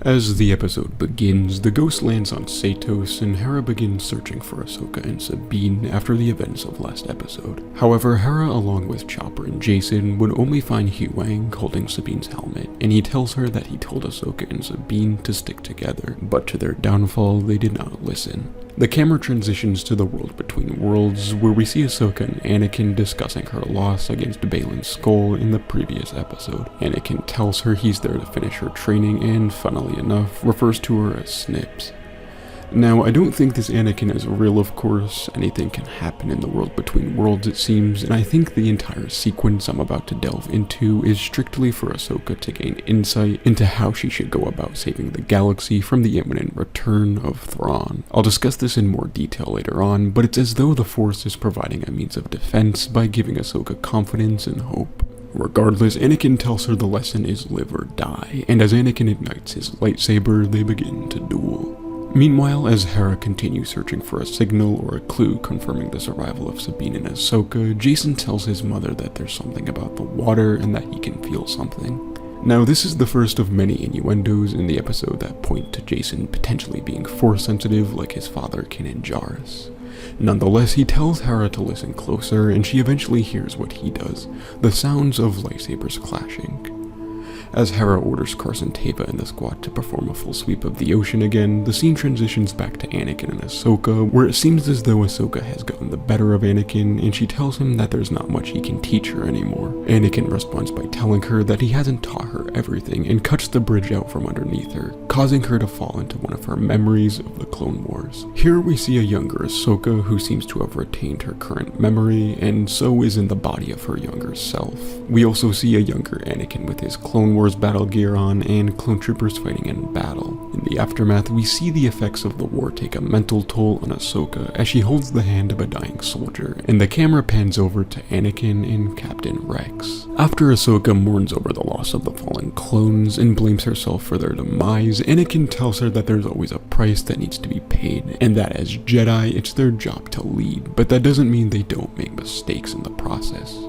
As the episode begins, the ghost lands on Satos and Hera begins searching for Ahsoka and Sabine after the events of last episode. However, Hera along with Chopper and Jason would only find Huyang holding Sabine's helmet, and he tells her that he told Ahsoka and Sabine to stick together, but to their downfall they did not listen. The camera transitions to the world between worlds, where we see Ahsoka and Anakin discussing her loss against Baylan Skoll in the previous episode. Anakin tells her he's there to finish her training and, funnily enough, refers to her as Snips. Now, I don't think this Anakin is real, of course. Anything can happen in the world between worlds, it seems, and I think the entire sequence I'm about to delve into is strictly for Ahsoka to gain insight into how she should go about saving the galaxy from the imminent return of Thrawn. I'll discuss this in more detail later on, but it's as though the Force is providing a means of defense by giving Ahsoka confidence and hope. Regardless, Anakin tells her the lesson is live or die, and as Anakin ignites his lightsaber, they begin to duel. Meanwhile, as Hera continues searching for a signal or a clue confirming the survival of Sabine and Ahsoka, Jason tells his mother that there's something about the water and that he can feel something. Now, this is the first of many innuendos in the episode that point to Jason potentially being Force sensitive like his father Kanan Jarrus. Nonetheless, he tells Hera to listen closer, and she eventually hears what he does, the sounds of lightsabers clashing. As Hera orders Carson Teva and the squad to perform a full sweep of the ocean again, the scene transitions back to Anakin and Ahsoka, where it seems as though Ahsoka has gotten the better of Anakin, and she tells him that there's not much he can teach her anymore. Anakin responds by telling her that he hasn't taught her everything, and cuts the bridge out from underneath her, causing her to fall into one of her memories of the Clone Wars. Here we see a younger Ahsoka who seems to have retained her current memory, and so is in the body of her younger self. We also see a younger Anakin with his Clone Wars battle gear on and clone troopers fighting in battle. In the aftermath, we see the effects of the war take a mental toll on Ahsoka as she holds the hand of a dying soldier, and the camera pans over to Anakin and Captain Rex. After Ahsoka mourns over the loss of the fallen clones and blames herself for their demise, Anakin tells her that there's always a price that needs to be paid, and that as Jedi, it's their job to lead, but that doesn't mean they don't make mistakes in the process.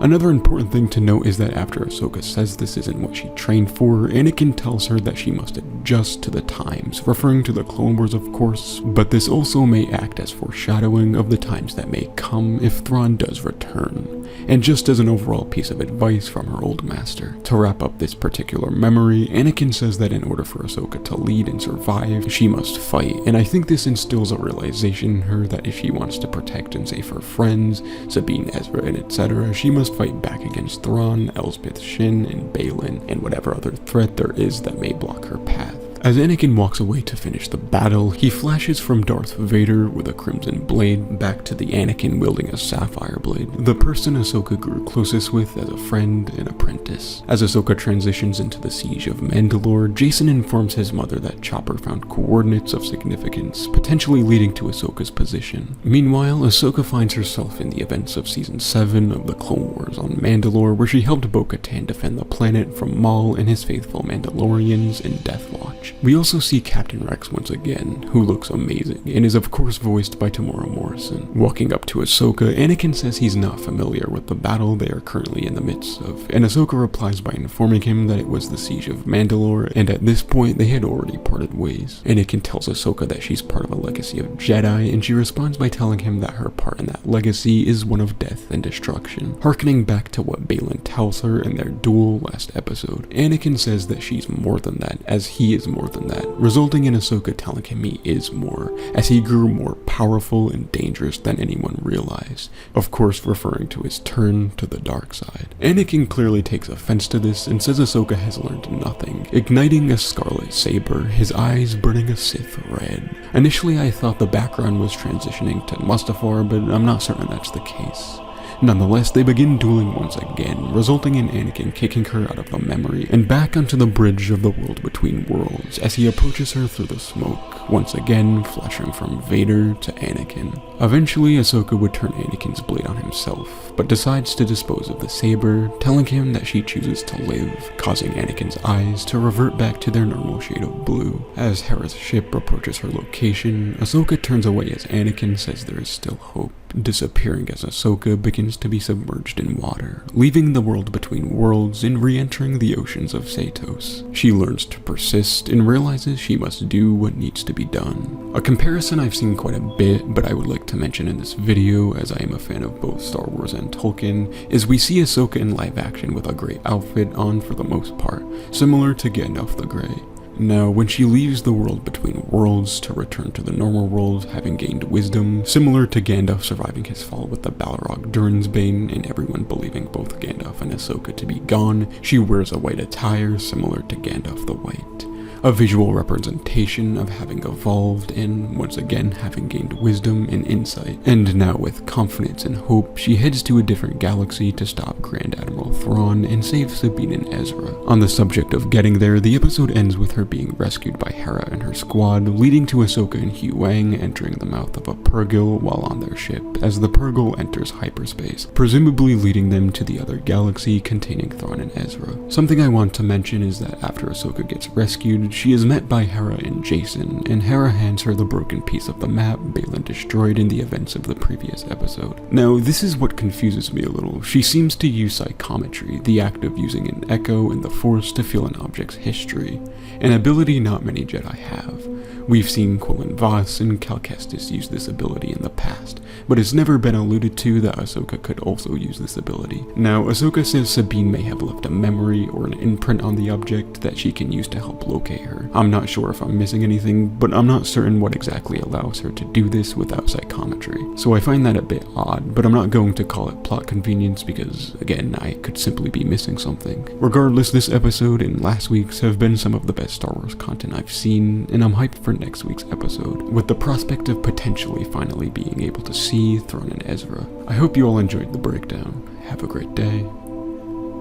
Another important thing to note is that after Ahsoka says this isn't what she trained for, Anakin tells her that she must adjust to the times, referring to the Clone Wars of course, but this also may act as foreshadowing of the times that may come if Thrawn does return, and just as an overall piece of advice from her old master. To wrap up this particular memory, Anakin says that in order for Ahsoka to lead and survive, she must fight, and I think this instills a realization in her that if she wants to protect and save her friends, Sabine, Ezra, and etc., she must fight back against Thrawn, Elsbeth Shin, and Baylan, and whatever other threat there is that may block her path. As Anakin walks away to finish the battle, he flashes from Darth Vader with a crimson blade back to the Anakin wielding a sapphire blade, the person Ahsoka grew closest with as a friend and apprentice. As Ahsoka transitions into the siege of Mandalore, Jason informs his mother that Chopper found coordinates of significance, potentially leading to Ahsoka's position. Meanwhile, Ahsoka finds herself in the events of Season 7 of the Clone Wars on Mandalore, where she helped Bo-Katan defend the planet from Maul and his faithful Mandalorians in Death Watch. We also see Captain Rex once again, who looks amazing, and is of course voiced by Tamora Morrison. Walking up to Ahsoka, Anakin says he's not familiar with the battle they are currently in the midst of, and Ahsoka replies by informing him that it was the Siege of Mandalore, and at this point they had already parted ways. Anakin tells Ahsoka that she's part of a legacy of Jedi, and she responds by telling him that her part in that legacy is one of death and destruction, harkening back to what Baylan tells her in their duel last episode. Anakin says that she's more than that, as he is more than that, resulting in Ahsoka telling him he is more, as he grew more powerful and dangerous than anyone realized, of course referring to his turn to the dark side. Anakin clearly takes offense to this and says Ahsoka has learned nothing, igniting a scarlet saber, his eyes burning a Sith red. Initially I thought the background was transitioning to Mustafar, but I'm not certain that's the case. Nonetheless, they begin dueling once again, resulting in Anakin kicking her out of the memory and back onto the bridge of the world between worlds as he approaches her through the smoke, once again flashing from Vader to Anakin. Eventually, Ahsoka would turn Anakin's blade on himself, but decides to dispose of the saber, telling him that she chooses to live, causing Anakin's eyes to revert back to their normal shade of blue. As Hera's ship approaches her location, Ahsoka turns away as Anakin says there is still hope. disappearing as Ahsoka begins to be submerged in water, leaving the world between worlds and re-entering the oceans of Satos. She learns to persist and realizes she must do what needs to be done. A comparison I've seen quite a bit, but I would like to mention in this video, as I am a fan of both Star Wars and Tolkien, is we see Ahsoka in live action with a grey outfit on for the most part, similar to Gandalf the Grey. Now, when she leaves the world between worlds to return to the normal world, having gained wisdom, similar to Gandalf surviving his fall with the Balrog Durnsbane and everyone believing both Gandalf and Ahsoka to be gone, she wears a white attire similar to Gandalf the White. A visual representation of having evolved and, once again, having gained wisdom and insight. And now with confidence and hope, she heads to a different galaxy to stop Grand Admiral Thrawn and save Sabine and Ezra. On the subject of getting there, the episode ends with her being rescued by Hera and her squad, leading to Ahsoka and Hugh Wang entering the mouth of a Purrgil while on their ship, as the Purrgil enters hyperspace, presumably leading them to the other galaxy containing Thrawn and Ezra. Something I want to mention is that after Ahsoka gets rescued, she is met by Hera and Jason, and Hera hands her the broken piece of the map Baylan destroyed in the events of the previous episode. Now, this is what confuses me a little. She seems to use psychometry, the act of using an echo in the Force to feel an object's history, an ability not many Jedi have. We've seen Quillen Vos and Cal Kestis use this ability in the past, but it's never been alluded to that Ahsoka could also use this ability. Now, Ahsoka says Sabine may have left a memory or an imprint on the object that she can use to help locate her. I'm not sure if I'm missing anything, but I'm not certain what exactly allows her to do this without psychometry. So I find that a bit odd, but I'm not going to call it plot convenience because, again, I could simply be missing something. Regardless, this episode and last week's have been some of the best Star Wars content I've seen, and I'm hyped for next week's episode, with the prospect of potentially finally being able to see Thrawn and Ezra. I hope you all enjoyed the breakdown. Have a great day.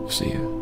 See ya.